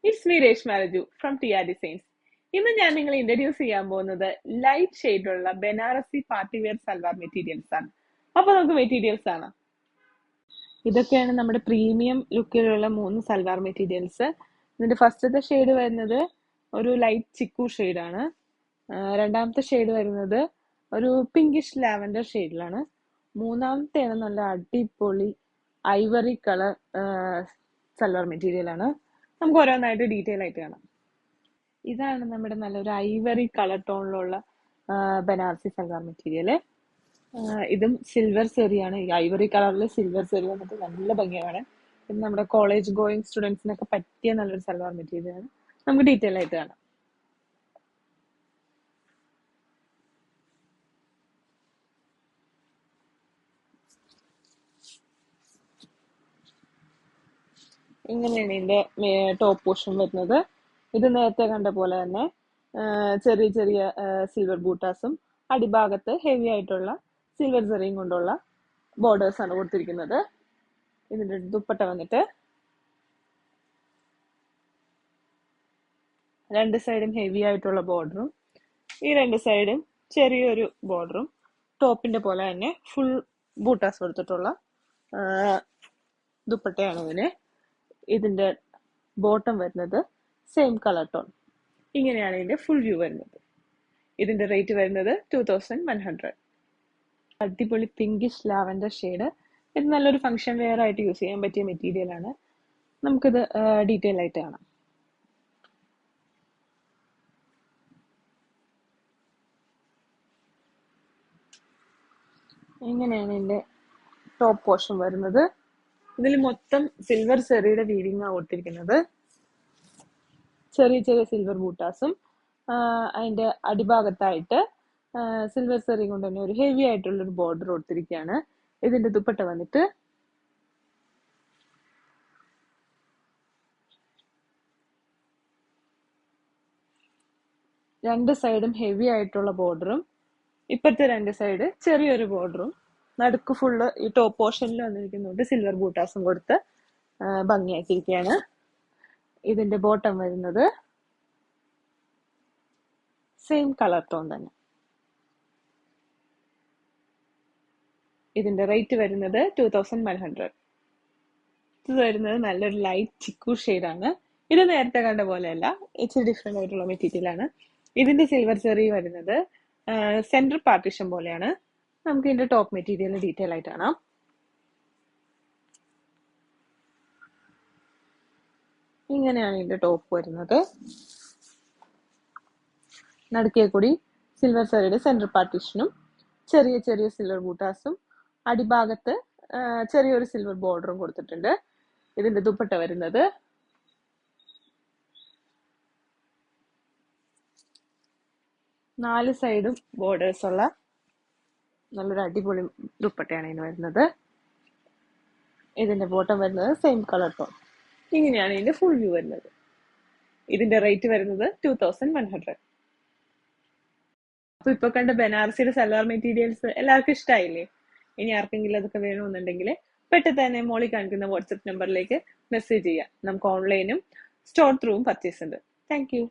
It's me Reshma Raju from TR Designs. ഇന്ന് ഞാൻ നിങ്ങളെ ഇൻട്രൊഡ്യൂസ് ചെയ്യാൻ പോകുന്നത് ലൈറ്റ് ഷെയ്ഡുള്ള Banarasi party wear salwar materials ആണ്. അപ്പൊ നമുക്ക് മെറ്റീരിയൽസ് ആണ്. ഇതൊക്കെയാണ് നമ്മുടെ പ്രീമിയം ലുക്കിലുള്ള 3 സൽവാർ മെറ്റീരിയൽസ്. ഇതിന്റെ ഫസ്റ്റത്തെ ഷെയ്ഡ് വരുന്നത് ഒരു ലൈറ്റ് ചിക്കു ഷെയ്ഡാണ്. രണ്ടാമത്തെ ഷെയ്ഡ് വരുന്നത് ഒരു പിങ്കിഷ് ലാവൻഡർ ഷെയ്ഡിലാണ്. മൂന്നാമത്തെയാണ് നല്ല അടിപൊളി ഐവറി കളർ സൽവാർ മെറ്റീരിയൽ ആണ്. നമുക്ക് ഓരോന്നായിട്ട് ഡീറ്റെയിൽ ആയിട്ട് കാണാം. ഇതാണ് നമ്മുടെ നല്ലൊരു ഐവറി കളർ ടോണിലുള്ള ബനാറസി സൽവാർ മെറ്റീരിയൽ. ഇതും സിൽവർ സെറിയാണ്. ഈ ഐവറി കളറിൽ സിൽവർ സെറി വന്നിട്ട് നല്ല ഭംഗിയാണ്. ഇത് നമ്മുടെ കോളേജ് ഗോയിങ് സ്റ്റുഡൻസിനൊക്കെ പറ്റിയ നല്ലൊരു സൽവാർ മെറ്റീരിയൽ ആണ്. നമുക്ക് ഡീറ്റെയിൽ ആയിട്ട് കാണാം. ഇങ്ങനെയാണ് ഇതിന്റെ ടോപ്പ് പോർഷൻ വരുന്നത്. ഇത് നേരത്തെ കണ്ട പോലെ തന്നെ ചെറിയ ചെറിയ സിൽവർ ബൂട്ടാസും അടിഭാഗത്ത് ഹെവി ആയിട്ടുള്ള സിൽവർ സെറിയും കൊണ്ടുള്ള ബോർഡേഴ്സ് ആണ് കൊടുത്തിരിക്കുന്നത്. ഇതിന്റെ ദുപ്പട്ട വന്നിട്ട് രണ്ട് സൈഡും ഹെവി ആയിട്ടുള്ള ബോർഡറും ഈ രണ്ട് സൈഡും ചെറിയൊരു ബോർഡറും ടോപ്പിന്റെ പോലെ തന്നെ ഫുൾ ബൂട്ടാസ് കൊടുത്തിട്ടുള്ള ദുപ്പട്ടയാണ് ഇതിന്. ഇതിന്റെ ബോട്ടം വരുന്നത് സെയിം കളർ ടോൺ. ഇങ്ങനെയാണ് ഇതിന്റെ ഫുൾ വ്യൂ വരുന്നത്. ഇതിന്റെ റേറ്റ് വരുന്നത് 2100. അടിപൊളി പിങ്കിഷ് ലാവൻഡർ ഷെയ്ഡ്. ഇത് നല്ലൊരു ഫംഗ്ഷൻ വെയർ ആയിട്ട് യൂസ് ചെയ്യാൻ പറ്റിയ മെറ്റീരിയൽ ആണ്. നമുക്കിത് ഡീറ്റെയിൽ ആയിട്ട് കാണാം. ഇങ്ങനെയാണ് ഇതിന്റെ ടോപ്പ് പോർഷൻ വരുന്നത്. ഇതിൽ മൊത്തം സിൽവർ സെറിയുടെ വീവിംഗ് ആണ് കൊടുത്തിരിക്കുന്നത്. ചെറിയ ചെറിയ സിൽവർ ബൂട്ടാസും അതിന്റെ അടിഭാഗത്തായിട്ട് സിൽവർ സെറി കൊണ്ട് തന്നെ ഒരു ഹെവി ആയിട്ടുള്ള ഒരു ബോർഡർ കൊടുത്തിരിക്കുകയാണ്. ഇതിന്റെ ദുപ്പട്ട വന്നിട്ട് രണ്ട് സൈഡും ഹെവി ആയിട്ടുള്ള ബോർഡറും ഇപ്പുറത്തെ രണ്ട് സൈഡ് ചെറിയൊരു ബോർഡറും നടുക്ക് ഫുള്ള് ഈ ടോപ്പ് പോർഷനിൽ വന്നിരിക്കുന്നുണ്ട് സിൽവർ ബൂട്ടാസും കൊടുത്ത് ഭംഗിയാക്കിയിരിക്കുകയാണ്. ഇതിന്റെ ബോട്ടം വരുന്നത് സെയിം കളർ ടോൺ തന്നെ. ഇതിന്റെ റേറ്റ് വരുന്നത് 2100. ഇത് വരുന്നത് നല്ലൊരു ലൈറ്റ് ചിക്കു ഷെയ്ഡാണ്. ഇത് നേരത്തെ കണ്ട പോലെയല്ല, ഇച്ചിരി ഡിഫറെന്റ് ആയിട്ടുള്ള മെറ്റീരിയൽ ആണ്. ഇതിന്റെ സിൽവർ സെറി വരുന്നത് സെന്റർ പാർട്ടീഷൻ പോലെയാണ്. നമുക്ക് ഇതിന്റെ ടോപ്പ് മെറ്റീരിയൽ ഡീറ്റെയിൽ ആയിട്ട് കാണാം. ഇങ്ങനെയാണ് ഇതിന്റെ ടോപ്പ് വരുന്നത്. നടുക്കേ കൂടി സിൽവർ സെറിയുടെ സെന്റർ പാർട്ടീഷനും ചെറിയ ചെറിയ സിൽവർ ബൂട്ടാസും അടിഭാഗത്ത് ചെറിയൊരു സിൽവർ ബോർഡറും കൊടുത്തിട്ടുണ്ട്. ഇതിന്റെ ദുപ്പട്ട വരുന്നത് നാല് സൈഡും ബോർഡേഴ്സ് ഉള്ള നല്ലൊരു അടിപൊളി ദുപ്പട്ടയാണ് ഇതിന് വരുന്നത്. ഇതിന്റെ ബോട്ടം വരുന്നത് സെയിം കളർ ടോൺ. ഇങ്ങനെയാണ് ഇതിന്റെ ഫുൾ വ്യൂ വരുന്നത്. ഇതിന്റെ റേറ്റ് വരുന്നത് 2100. അപ്പൊ ഇപ്പൊ കണ്ട ബനാറസിയുടെ സൽവാർ മെറ്റീരിയൽസ് എല്ലാവർക്കും ഇഷ്ടമായില്ലേ? ഇനി ആർക്കെങ്കിലും അതൊക്കെ വേണമെന്നുണ്ടെങ്കിൽ പെട്ടെന്ന് തന്നെ മോളിൽ കാണിക്കുന്ന വാട്സപ്പ് നമ്പറിലേക്ക് മെസ്സേജ് ചെയ്യാം. നമുക്ക് ഓൺലൈനും സ്റ്റോർ ത്രൂവും പർച്ചേസ് ഉണ്ട്. Thank you.